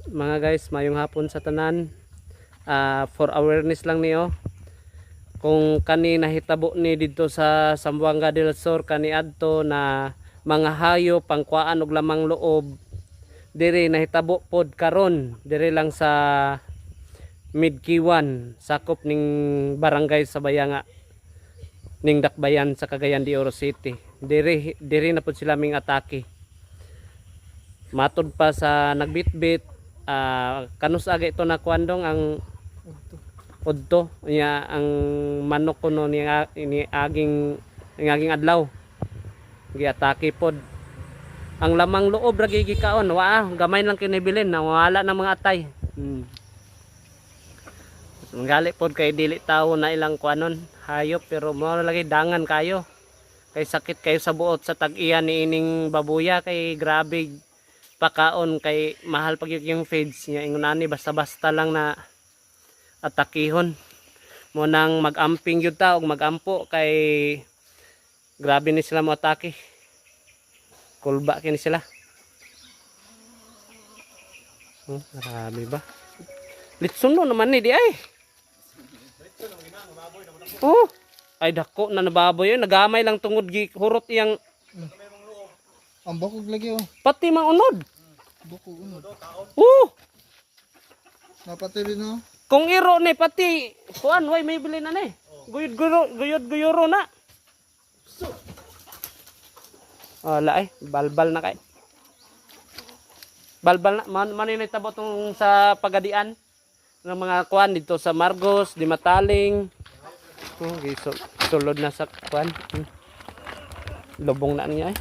mga guys, mayong hapon sa tanan. For awareness lang niyo, kung kani nahitabo ni dito sa Zamboanga del Sur kani adto na mga hayop pangkuan og lamang loob, diri nahitabo pod karon diri lang sa Midkiwan, sakop ning barangay sa Bayanga ning Dakbayan sa Cagayan de Oro City. Diri na pod sila ming atake. Matod pa sa nagbitbit, kanus aga ito na kuandong ang udto niya ang manok kuno ni aging adlaw giatake pod. Ang lamang loob ra gigikaon, gamay lang kinibilin, nawala ng mga atay. Ngali pod kay dili tawo na ilang kuanon hayop, pero mo lagi dangan kayo kay sakit kayo sa buot sa tag-iya ni ining babuya, kay grabe pakaon, kay mahal pag yung feeds niya ingunani basta-basta lang na atakihon mo nang mag-amping yun ta og mag-ampo, kay grabe ni sila mo atake, kulba kini sila. Marami ba litson no naman ni di ay ay dako na nababoy yun, nagamay lang tungod gi hurot iyang ang bakog lagi pati mang unod. Bakog unod. Napatili no. Kung iro ni pati kuan way may bilin na ni. Guyod-guyoro na. Wala balbal na kay. Balbal na man ni tabo tong sa pagadian ng mga kuan dito sa Margos, di Mataling. Sulod na sa kuan. Lubong na niya